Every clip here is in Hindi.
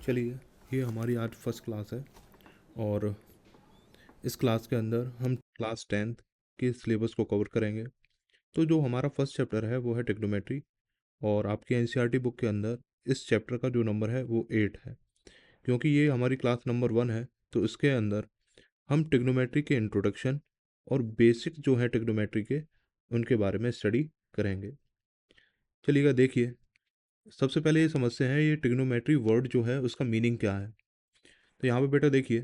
चलिए, ये हमारी आज फर्स्ट क्लास है और इस क्लास के अंदर हम क्लास 10th के सिलेबस को कवर करेंगे। तो जो हमारा फर्स्ट चैप्टर है वो है ट्रिग्नोमेट्री और आपकी एनसीईआरटी बुक के अंदर इस चैप्टर का जो नंबर है वो 8 है। क्योंकि ये हमारी क्लास नंबर 1 है तो इसके अंदर हम ट्रिग्नोमेट्री के इंट्रोडक्शन और बेसिक जो है ट्रिग्नोमेट्री के उनके बारे में स्टडी करेंगे। चलिएगा, देखिए, सबसे पहले ये समझते हैं ये ट्रिग्नोमेट्री वर्ड जो है उसका मीनिंग क्या है। तो यहाँ पे बेटा देखिए,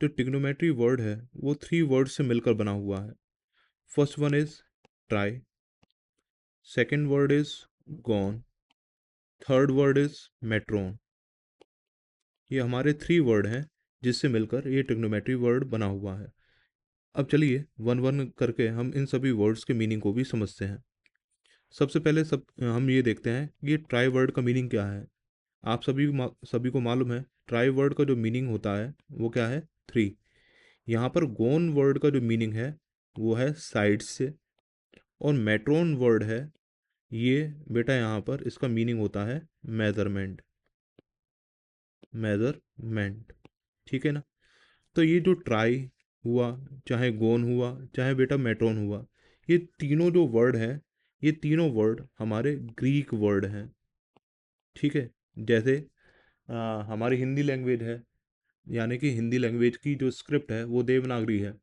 जो ट्रिग्नोमेट्री वर्ड है वो 3 वर्ड से मिलकर बना हुआ है। First one is try, second word is gone, third word is matron. ये हमारे 3 वर्ड हैं जिससे मिलकर ये ट्रिग्नोमेट्री वर्ड बना हुआ है। अब चलिए वन वन करके हम इन सभी वर्ड्स के मीनिंग को भी समझते हैं। सबसे पहले हम ये देखते हैं कि ये ट्राई वर्ड का मीनिंग क्या है। आप सभी को मालूम है ट्राई वर्ड का जो मीनिंग होता है वो क्या है, 3। यहाँ पर गोन वर्ड का जो मीनिंग है वो है साइड से, और मेट्रोन वर्ड है ये बेटा यहाँ पर इसका मीनिंग होता है मेजरमेंट। मेजरमेंट, ठीक है ना। तो ये जो ट्राई हुआ, चाहे गोन हुआ, चाहे बेटा मेट्रोन हुआ, ये तीनों जो वर्ड हैं, ये तीनों वर्ड हमारे ग्रीक वर्ड हैं, ठीक है। जैसे हमारी हिंदी लैंग्वेज है, यानी कि हिंदी लैंग्वेज की जो स्क्रिप्ट है वो देवनागरी है।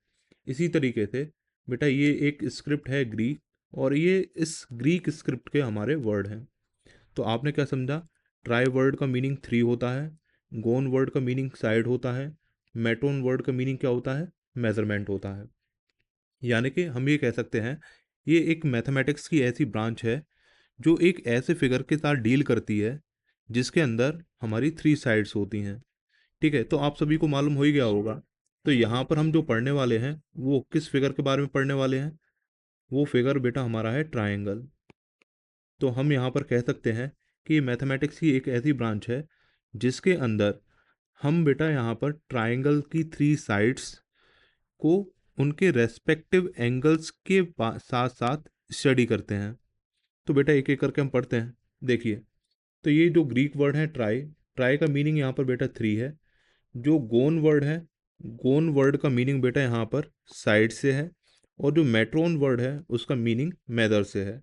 इसी तरीके से बेटा ये एक स्क्रिप्ट है ग्रीक, और ये इस ग्रीक स्क्रिप्ट के हमारे वर्ड हैं। तो आपने क्या समझा, ट्राई वर्ड का मीनिंग 3 होता है, गोन वर्ड का मीनिंग साइड होता है, मेट्रोन वर्ड का मीनिंग क्या होता है, मेजरमेंट होता है। यानी कि हम ये कह सकते हैं ये एक मैथमेटिक्स की ऐसी ब्रांच है जो एक ऐसे फिगर के साथ डील करती है जिसके अंदर हमारी 3 साइड्स होती हैं, ठीक है। तो आप सभी को मालूम हो ही गया होगा। तो यहाँ पर हम जो पढ़ने वाले हैं वो किस फिगर के बारे में पढ़ने वाले हैं, वो फिगर बेटा हमारा है ट्रायंगल। तो हम यहाँ पर कह सकते हैं कि मैथमेटिक्स की एक ऐसी ब्रांच है जिसके अंदर हम बेटा यहाँ पर ट्रायंगल की 3 साइड्स को उनके रेस्पेक्टिव एंगल्स के साथ साथ स्टडी करते हैं। तो बेटा एक एक करके हम पढ़ते हैं। देखिए, तो ये जो ग्रीक वर्ड है ट्राई, ट्राई का मीनिंग यहाँ पर बेटा 3 है। जो गोन वर्ड है, गोन वर्ड का मीनिंग बेटा यहाँ पर साइड से है, और जो मेट्रोन वर्ड है उसका मीनिंग मेदर से है।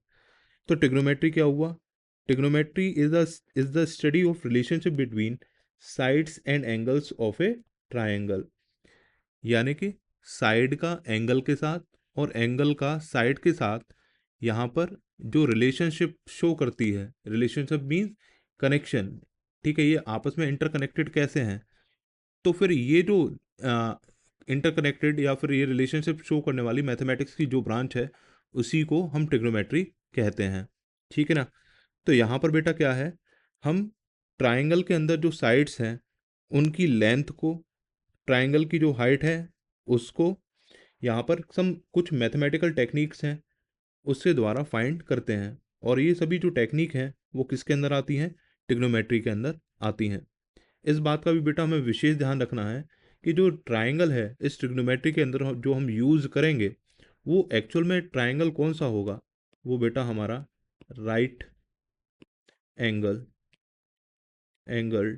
तो ट्रिग्नोमेट्री क्या हुआ, trigonometry is the study of relationship between sides and angles of A triangle. यानी कि साइड का एंगल के साथ और एंगल का साइड के साथ यहाँ पर जो रिलेशनशिप शो करती है, रिलेशनशिप मीन्स कनेक्शन, ठीक है। ये आपस में इंटरकनेक्टेड कैसे हैं, तो फिर ये जो इंटरकनेक्टेड या फिर ये रिलेशनशिप शो करने वाली मैथमेटिक्स की जो ब्रांच है उसी को हम ट्रिग्नोमेट्री कहते हैं, ठीक है ना। तो यहाँ पर बेटा क्या है, हम ट्रायंगल के अंदर जो साइड्स हैं उनकी लेंथ को, ट्रायंगल की जो हाइट है उसको, यहाँ पर सम कुछ मैथमेटिकल टेक्निक्स हैं उससे द्वारा फाइंड करते हैं। और ये सभी जो टेक्निक हैं वो किसके अंदर आती हैं, ट्रिग्नोमेट्री के अंदर आती हैं। इस बात का भी बेटा हमें विशेष ध्यान रखना है कि जो ट्रायंगल है इस ट्रिग्नोमेट्री के अंदर जो हम यूज़ करेंगे वो एक्चुअल में ट्रायंगल कौन सा होगा, वो बेटा हमारा राइट एंगल एंगल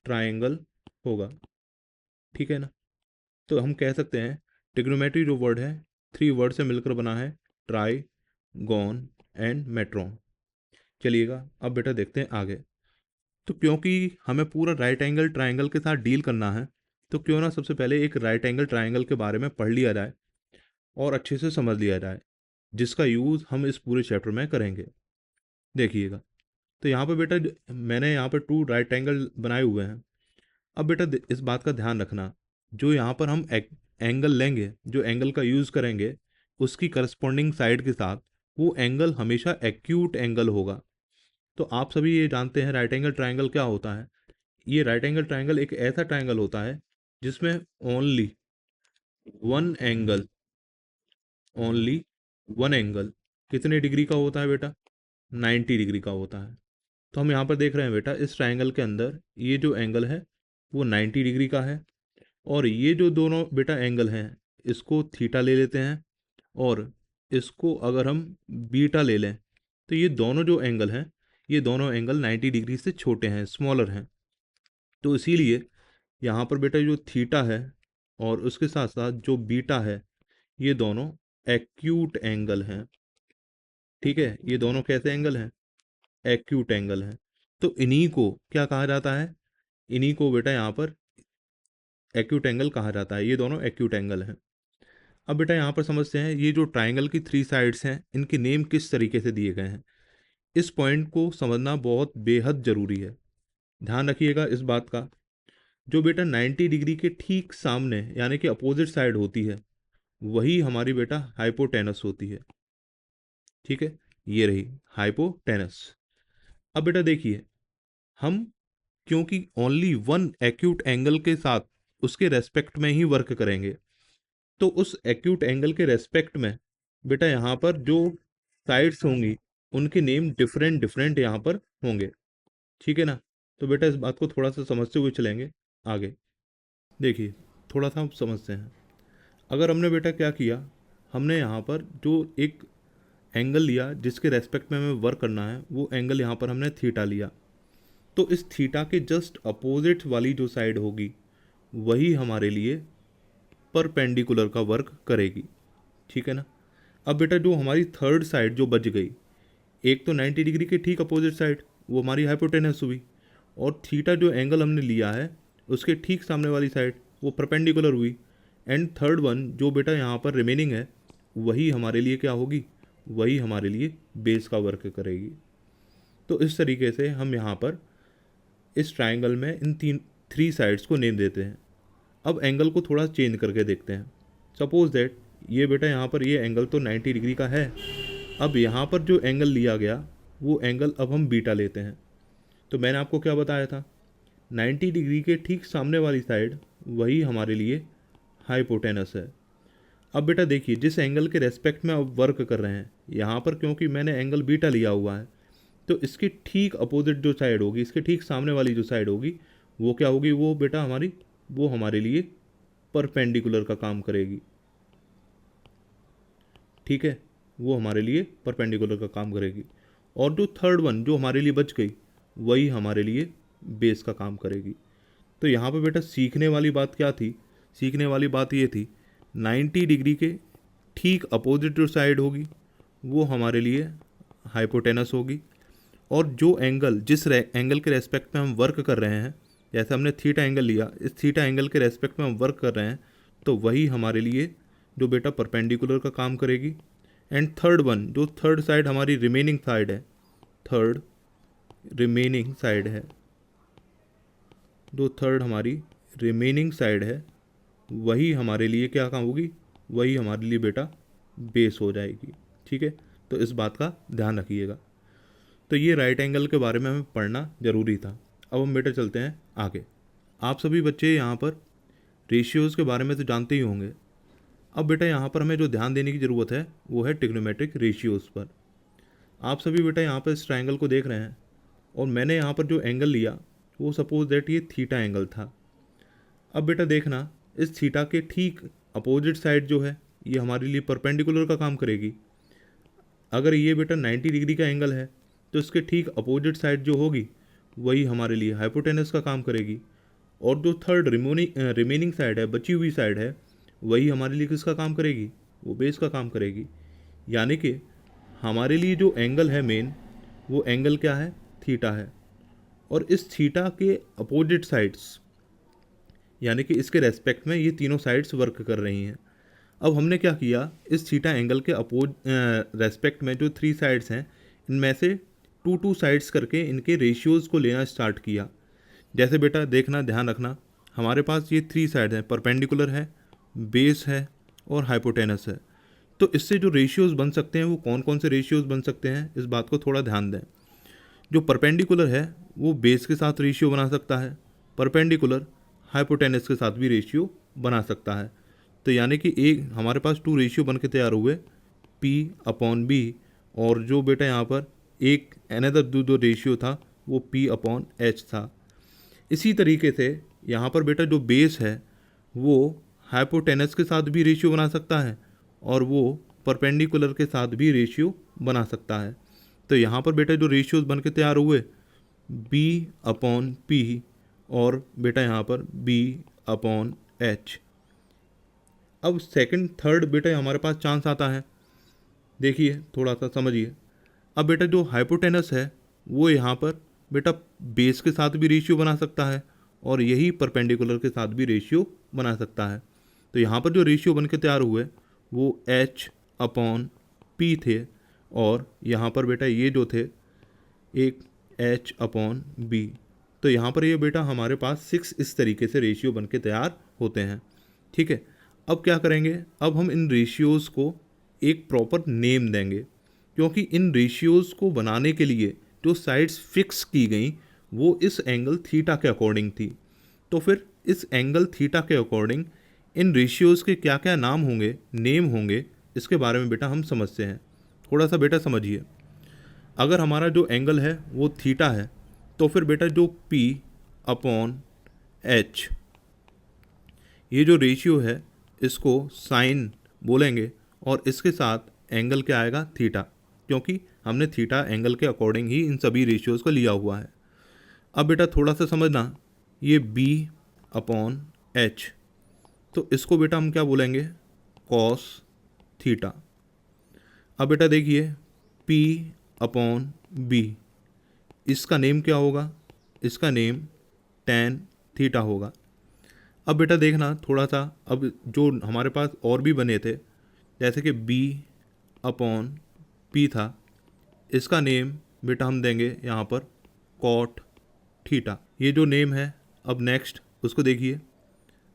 ट्रायंगल होगा, ठीक है ना। तो हम कह सकते हैं ट्रिग्नोमेट्री जो वर्ड है 3 वर्ड से मिलकर बना है, ट्राई, गॉन एंड मेट्रोन। चलिएगा अब बेटा देखते हैं आगे। तो क्योंकि हमें पूरा राइट एंगल ट्रायंगल के साथ डील करना है तो क्यों ना सबसे पहले एक राइट एंगल ट्रायंगल के बारे में पढ़ लिया जाए और अच्छे से समझ लिया जाए, जिसका यूज़ हम इस पूरे चैप्टर में करेंगे। देखिएगा, तो यहाँ पर बेटा मैंने यहाँ पर 2 राइट एंगल बनाए हुए हैं। अब बेटा इस बात का ध्यान रखना, जो यहाँ पर हम एंगल लेंगे, जो एंगल का यूज़ करेंगे उसकी करस्पॉन्डिंग साइड के साथ वो एंगल हमेशा एक्यूट एंगल होगा। तो आप सभी ये जानते हैं राइट एंगल ट्रायंगल क्या होता है। ये राइट एंगल ट्रायंगल एक ऐसा ट्रायंगल होता है जिसमें only one angle, only one angle कितने डिग्री का होता है बेटा, 90 डिग्री का होता है। तो हम यहाँ पर देख रहे हैं बेटा इस ट्रायंगल के अंदर ये जो एंगल है वो 90 डिग्री का है, और ये जो दोनों बेटा एंगल हैं इसको थीटा ले लेते हैं, और इसको अगर हम बीटा ले लें तो ये दोनों जो एंगल हैं ये दोनों एंगल 90 डिग्री से छोटे हैं, स्मॉलर हैं। तो इसीलिए यहाँ पर बेटा जो थीटा है और उसके साथ साथ जो बीटा है, ये दोनों एक्यूट एंगल हैं। ठीक है, ये दोनों कैसे एंगल हैं? एक्यूट एंगल हैं। तो इन्हीं को क्या कहा जाता है? इन्हीं को बेटा यहाँ पर एक्यूट एंगल कहा जाता है। ये दोनों एक्यूट एंगल हैं। अब बेटा यहाँ पर समझते हैं ये जो ट्राइंगल की थ्री साइड्स हैं, इनके नेम किस तरीके से दिए गए हैं। इस पॉइंट को समझना बहुत बेहद ज़रूरी है। ध्यान रखिएगा इस बात का। जो बेटा 90 डिग्री के ठीक सामने यानी कि अपोजिट साइड होती है, वही हमारी बेटा हाइपोटेनस होती है। ठीक है, ये रही हाइपोटेनस। अब बेटा देखिए, हम क्योंकि ओनली वन एक्यूट एंगल के साथ उसके रेस्पेक्ट में ही वर्क करेंगे, तो उस एक्यूट एंगल के रेस्पेक्ट में बेटा यहाँ पर जो साइड्स होंगी उनके नेम डिफरेंट डिफरेंट यहाँ पर होंगे। ठीक है ना। तो बेटा इस बात को थोड़ा सा समझते हुए चलेंगे आगे। देखिए, थोड़ा सा हम समझते हैं। अगर हमने बेटा क्या किया, हमने यहाँ पर जो एक एंगल लिया जिसके रेस्पेक्ट में हमें वर्क करना है, वो एंगल यहाँ पर हमने थीटा लिया। तो इस थीटा के जस्ट अपोजिट वाली जो साइड होगी वही हमारे लिए परपेंडिकुलर का वर्क करेगी। ठीक है ना। अब बेटा जो हमारी थर्ड साइड जो बच गई, एक तो 90 डिग्री के ठीक अपोजिट साइड, वो हमारी हाइपोटेनस हुई, और थीटा जो एंगल हमने लिया है उसके ठीक सामने वाली साइड वो परपेंडिकुलर हुई। एंड थर्ड वन जो बेटा यहाँ पर रिमेनिंग है, वही हमारे लिए क्या होगी? वही हमारे लिए बेस का वर्क करेगी। तो इस तरीके से हम यहाँ पर इस ट्राइंगल में इन थ्री साइड्स को नेम देते हैं। अब एंगल को थोड़ा चेंज करके देखते हैं। सपोज दैट ये बेटा यहाँ पर ये एंगल तो 90 डिग्री का है। अब यहाँ पर जो एंगल लिया गया वो एंगल अब हम बीटा लेते हैं। तो मैंने आपको क्या बताया था, 90 डिग्री के ठीक सामने वाली साइड वही हमारे लिए हाइपोटेनस है। अब बेटा देखिए, जिस एंगल के रेस्पेक्ट में अब वर्क कर रहे हैं, यहाँ पर क्योंकि मैंने एंगल बीटा लिया हुआ है, तो इसके ठीक अपोजिट जो साइड होगी, इसके ठीक सामने वाली जो साइड होगी, वो क्या होगी? वो बेटा वो हमारे लिए परपेंडिकुलर का काम करेगी। ठीक है, वो हमारे लिए परपेंडिकुलर का काम करेगी। और जो थर्ड वन जो हमारे लिए बच गई, वही हमारे लिए बेस का काम करेगी। तो यहाँ पे बेटा सीखने वाली बात क्या थी? सीखने वाली बात ये थी, 90 डिग्री के ठीक अपोजिट जो साइड होगी वो हमारे लिए हाइपोटेनस होगी, और जो एंगल जिस एंगल के रेस्पेक्ट में हम वर्क कर रहे हैं, जैसे हमने थीटा एंगल लिया, इस थीटा एंगल के रेस्पेक्ट में हम वर्क कर रहे हैं, तो वही हमारे लिए जो बेटा परपेंडिकुलर का काम करेगी। एंड थर्ड वन जो थर्ड साइड हमारी रिमेनिंग साइड है, थर्ड रिमेनिंग साइड है, जो थर्ड हमारी रिमेनिंग साइड है, वही हमारे लिए क्या काम होगी? वही हमारे लिए बेटा बेस हो जाएगी। ठीक है, तो इस बात का ध्यान रखिएगा। तो ये राइट एंगल के बारे में हमें पढ़ना ज़रूरी था। अब हम बेटा चलते हैं आगे। आप सभी बच्चे यहाँ पर रेशियोज़ के बारे में तो जानते ही होंगे। अब बेटा यहाँ पर हमें जो ध्यान देने की ज़रूरत है वो है ट्रिग्नोमेट्रिक रेशियोज़ पर। आप सभी बेटा यहाँ पर इस ट्राइंगल को देख रहे हैं, और मैंने यहाँ पर जो एंगल लिया वो सपोज दैट ये थीटा एंगल था। अब बेटा देखना, इस थीटा के ठीक अपोजिट साइड जो है ये हमारे लिए परपेंडिकुलर का काम करेगी। अगर ये बेटा 90 डिग्री का एंगल है, तो इसके ठीक अपोजिट साइड जो होगी वही हमारे लिए हाइपोटेनस का काम करेगी। और जो थर्ड रिमेनिंग साइड है, बची हुई साइड है, वही हमारे लिए किसका काम करेगी? वो बेस का काम करेगी। यानी कि हमारे लिए जो एंगल है मेन, वो एंगल क्या है? थीटा है। और इस थीटा के अपोजिट साइड्स यानी कि इसके रेस्पेक्ट में ये तीनों साइड्स वर्क कर रही हैं। अब हमने क्या किया, इस थीटा एंगल के रेस्पेक्ट में जो थ्री साइड्स हैं, इनमें से टू साइड्स करके इनके रेशियोज़ को लेना स्टार्ट किया। जैसे बेटा देखना, ध्यान रखना, हमारे पास ये थ्री साइड हैं, परपेंडिकुलर है, बेस है और हाइपोटेनस है। तो इससे जो रेशियोज़ बन सकते हैं वो कौन कौन से रेशियोज़ बन सकते हैं, इस बात को थोड़ा ध्यान दें। जो परपेंडिकुलर है वो बेस के साथ रेशियो बना सकता है, परपेंडिकुलर हाइपोटेनस के साथ भी रेशियो बना सकता है। तो यानी कि एक हमारे पास टू रेशियो बन के तैयार हुए, P/B, और जो बेटा यहाँ पर एक अनदर जो रेशियो था वो P/H था। इसी तरीके से यहाँ पर बेटा जो बेस है वो हाइपोटेनस के साथ भी रेशियो बना सकता है, और वो परपेंडिकुलर के साथ भी रेशियो बना सकता है। तो यहाँ पर बेटा जो रेशियोज बन के तैयार हुए, B/P और बेटा यहाँ पर B/H। अब सेकंड थर्ड बेटा हमारे पास चांस आता है, देखिए थोड़ा सा समझिए। अब बेटा जो हाइपोटेनस है वो यहाँ पर बेटा बेस के साथ भी रेशियो बना सकता है और यही परपेंडिकुलर के साथ भी रेशियो बना सकता है। तो यहाँ पर जो रेशियो बन के तैयार हुए वो H/P थे और यहाँ पर बेटा ये जो थे एक H/B। तो यहाँ पर ये बेटा हमारे पास 6 इस तरीके से रेशियो बन के तैयार होते हैं। ठीक है, अब क्या करेंगे, अब हम इन रेशियोज़ को एक प्रॉपर नेम देंगे, क्योंकि इन रेशियोज़ को बनाने के लिए जो साइड्स फिक्स की गई वो इस एंगल थीटा के अकॉर्डिंग थी। तो फिर इस एंगल थीटा के अकॉर्डिंग इन रेशियोज़ के क्या क्या नाम होंगे, नेम होंगे, इसके बारे में बेटा हम समझते हैं। थोड़ा सा बेटा समझिए, अगर हमारा जो एंगल है वो थीटा है तो फिर बेटा जो P/H ये जो रेशियो है इसको साइन बोलेंगे और इसके साथ एंगल क्या आएगा, थीटा, क्योंकि हमने थीटा एंगल के अकॉर्डिंग ही इन सभी रेशियोज़ को लिया हुआ है। अब बेटा थोड़ा सा समझना, ये B/H तो इसको बेटा हम क्या बोलेंगे, कॉस थीटा। अब बेटा देखिए P/B इसका नेम क्या होगा, इसका नेम tan थीटा होगा। अब बेटा देखना थोड़ा सा, अब जो हमारे पास और भी बने थे जैसे कि B/P था, इसका नेम बेटा हम देंगे यहाँ पर cot थीटा, ये जो नेम है। अब नेक्स्ट उसको देखिए,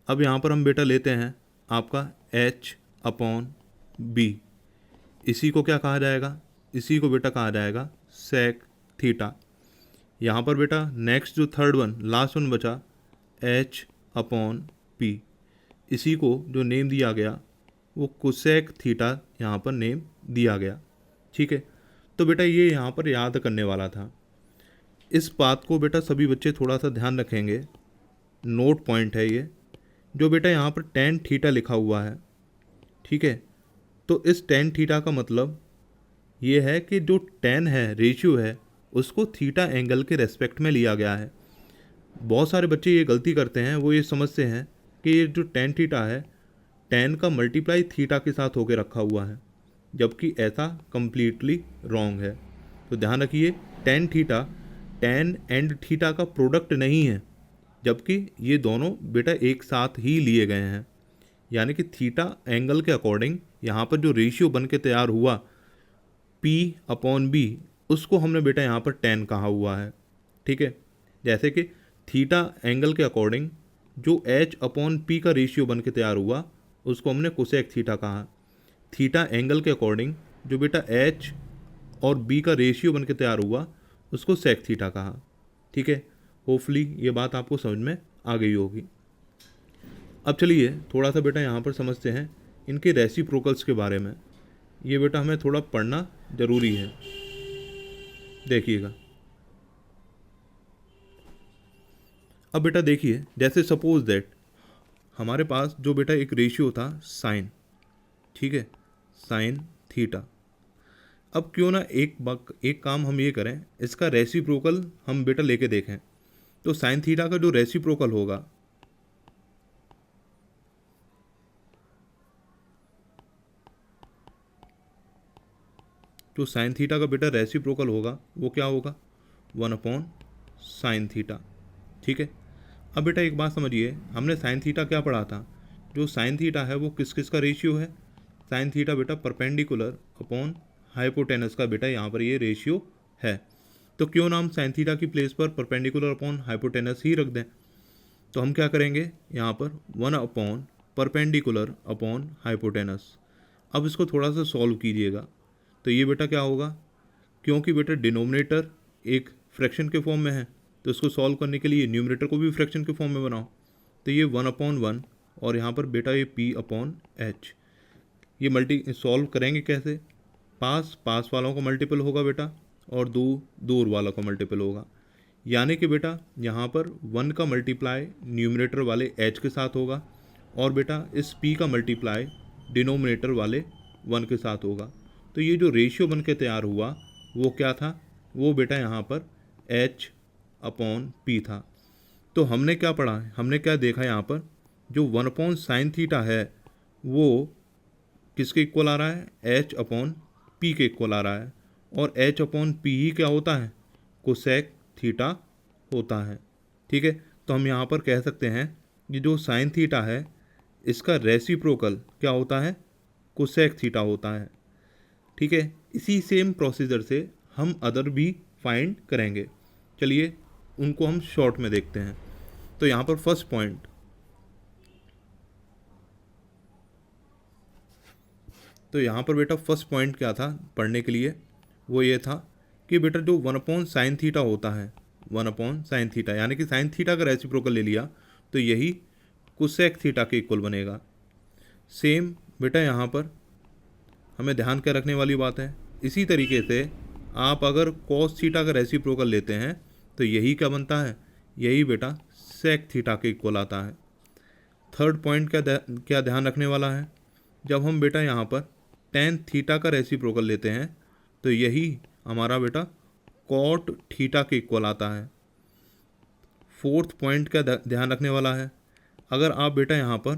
अब यहाँ पर हम बेटा लेते हैं आपका H/B, इसी को क्या कहा जाएगा, इसी को बेटा कहा जाएगा sec थीटा। यहाँ पर बेटा नेक्स्ट जो थर्ड वन लास्ट वन बचा H/P, इसी को जो नेम दिया गया वो कोसेक थीटा यहाँ पर नेम दिया गया। ठीक है, तो बेटा ये यहाँ पर याद करने वाला था। इस बात को बेटा सभी बच्चे थोड़ा सा ध्यान रखेंगे, नोट पॉइंट है ये, जो बेटा यहाँ पर tan थीटा लिखा हुआ है। ठीक है, तो इस tan थीटा का मतलब ये है कि जो tan है, रेशियो है, उसको थीटा एंगल के रेस्पेक्ट में लिया गया है। बहुत सारे बच्चे ये गलती करते हैं, वो ये समझते हैं कि ये जो tan थीटा है, tan का मल्टीप्लाई थीटा के साथ होके रखा हुआ है, जबकि ऐसा कम्प्लीटली रॉन्ग है। तो ध्यान रखिए, tan theta tan and theta का प्रोडक्ट नहीं है, जबकि ये दोनों बेटा एक साथ ही लिए गए हैं। यानी कि थीटा एंगल के अकॉर्डिंग यहाँ पर जो रेशियो बन के तैयार हुआ P/B, उसको हमने बेटा यहाँ पर tan कहा हुआ है। ठीक है, जैसे कि थीटा एंगल के अकॉर्डिंग जो H/P का रेशियो बन के तैयार हुआ उसको हमने कोसेक थीटा कहा। थीटा एंगल के अकॉर्डिंग जो बेटा H और B का रेशियो बन के तैयार हुआ उसको सेक थीटा कहा। ठीक है, होपफुली ये बात आपको समझ में आ गई होगी। अब चलिए थोड़ा सा बेटा यहाँ पर समझते हैं इनके रेसिप्रोकल्स के बारे में। ये बेटा हमें थोड़ा पढ़ना ज़रूरी है, देखिएगा। अब बेटा देखिए, जैसे सपोज दैट हमारे पास जो बेटा एक रेशियो था साइन, ठीक है, साइन थीटा। अब क्यों ना एक काम हम ये करें, इसका रेसिप्रोकल हम बेटा लेके देखें। तो साइन थीटा का जो रेसिप्रोकल होगा जो साइन थीटा का बेटा रेसिप्रोकल होगा वो क्या होगा, 1/साइन थीटा। ठीक है, अब बेटा एक बात समझिए, हमने साइन थीटा क्या पढ़ा था, जो साइन थीटा है वो किस किस का रेशियो है, साइन थीटा बेटा परपेंडिकुलर अपॉन हाइपोटेनस का बेटा यहाँ पर ये रेशियो है। तो क्यों ना हम साइन थीटा की प्लेस पर परपेंडिकुलर अपॉन हाइपोटेनस ही रख दें। तो हम क्या करेंगे यहाँ पर 1/परपेंडिकुलर अपॉन हाइपोटेनस। अब इसको थोड़ा सा सॉल्व कीजिएगा, तो ये बेटा क्या होगा, क्योंकि बेटा डिनोमिनेटर एक फ्रैक्शन के फॉर्म में है तो इसको सॉल्व करने के लिए न्यूमरेटर को भी फ्रैक्शन के फॉर्म में बनाओ। तो ये 1/1 और यहाँ पर बेटा ये P/H, ये सॉल्व करेंगे कैसे, पास वालों का मल्टीपल होगा बेटा और दूर वालों का मल्टीपल होगा। यानी कि बेटा यहाँ पर 1 का मल्टीप्लाई न्यूमरेटर वाले H के साथ होगा और बेटा इस P का मल्टीप्लाई डिनोमिनेटर वाले 1 के साथ होगा। तो ये जो रेशियो बन के तैयार हुआ वो क्या था, वो बेटा यहाँ पर H/P था। तो हमने क्या पढ़ा, हमने क्या देखा यहाँ पर, जो 1/sin θ है वो किसके इक्वल आ रहा है, H/P के इक्वल आ रहा है, और H/P ही क्या होता है, कोसेक थीटा होता है। ठीक है, तो हम यहाँ पर कह सकते हैं कि जो साइन थीटा है इसका रेसिप्रोकल क्या होता है, कोसेक थीटा होता है। ठीक है, इसी सेम प्रोसीजर से हम अदर भी फाइंड करेंगे। चलिए उनको हम शॉर्ट में देखते हैं। तो यहाँ पर फर्स्ट पॉइंट, तो यहाँ पर बेटा फर्स्ट पॉइंट क्या था पढ़ने के लिए, वो ये था कि बेटा जो 1/sin θ होता है, 1/sin θ यानी कि साइन थीटा का रेसिप्रोकल ले लिया तो यही कोसेक थीटा के इक्वल बनेगा। सेम बेटा यहाँ पर हमें ध्यान क्या रखने वाली बात है, इसी तरीके से आप अगर cos थीटा का रेसिप्रोकल लेते हैं तो यही क्या बनता है, यही बेटा सेक थीटा के इक्वल आता है। थर्ड पॉइंट क्या ध्यान रखने वाला है, जब हम बेटा यहाँ पर tan थीटा का रेसिप्रोकल लेते हैं तो यही हमारा बेटा कॉट थीटा के इक्वल आता है। फोर्थ पॉइंट का ध्यान रखने वाला है, अगर आप बेटा यहाँ पर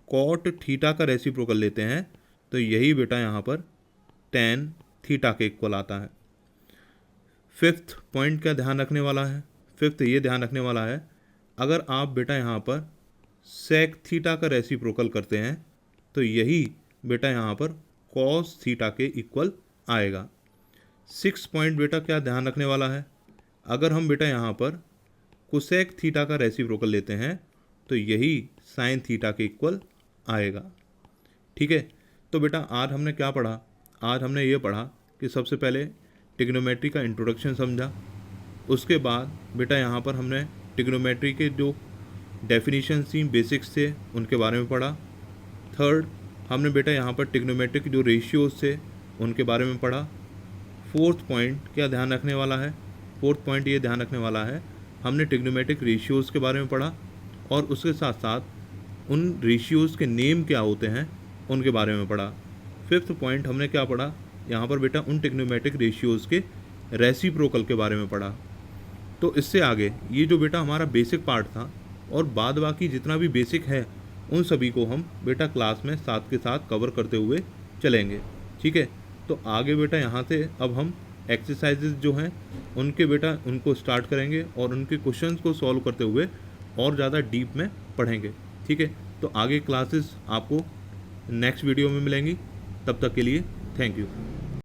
कॉट थीटा का रेसिप्रोकल लेते हैं तो यही बेटा यहाँ पर tan थीटा के इक्वल आता है। फिफ्थ पॉइंट का ध्यान रखने वाला है, फिफ्थ ये ध्यान रखने वाला है, अगर आप बेटा यहाँ पर सेक थीटा का रेसिप्रोकल करते हैं तो यही बेटा यहाँ पर कॉस थीटा के इक्वल आएगा। सिक्स पॉइंट बेटा क्या ध्यान रखने वाला है, अगर हम बेटा यहाँ पर कोसेक थीटा का रेसिप्रोकल लेते हैं तो यही साइन थीटा के इक्वल आएगा। ठीक है, तो बेटा आज हमने क्या पढ़ा, आज हमने ये पढ़ा कि सबसे पहले ट्रिग्नोमेट्री का इंट्रोडक्शन समझा, उसके बाद बेटा यहाँ पर हमने ट्रिग्नोमेट्री के जो डेफिनेशन थी, बेसिक्स थे, उनके बारे में पढ़ा। थर्ड हमने बेटा यहाँ पर ट्रिग्नोमेट्रिक जो रेशियोज थे उनके बारे में पढ़ा। फोर्थ पॉइंट क्या ध्यान रखने वाला है, फोर्थ पॉइंट ये ध्यान रखने वाला है, हमने ट्रिग्नोमेट्रिक रेशियोज़ के बारे में पढ़ा और उसके साथ साथ उन रेशियोज़ के नेम क्या होते हैं उनके बारे में पढ़ा। फिफ्थ पॉइंट हमने क्या पढ़ा, यहाँ पर बेटा उन ट्रिग्नोमेट्रिक रेशियोज़ के रेसिप्रोकल के बारे में पढ़ा। तो इससे आगे ये जो बेटा हमारा बेसिक पार्ट था और बाद बाकी जितना भी बेसिक है उन सभी को हम बेटा क्लास में साथ के साथ कवर करते हुए चलेंगे। ठीक है, तो आगे बेटा यहाँ से अब हम एक्सरसाइजेज जो हैं उनके बेटा उनको स्टार्ट करेंगे और उनके क्वेश्चंस को सॉल्व करते हुए और ज़्यादा डीप में पढ़ेंगे। ठीक है, तो आगे क्लासेस आपको नेक्स्ट वीडियो में मिलेंगी, तब तक के लिए थैंक यू।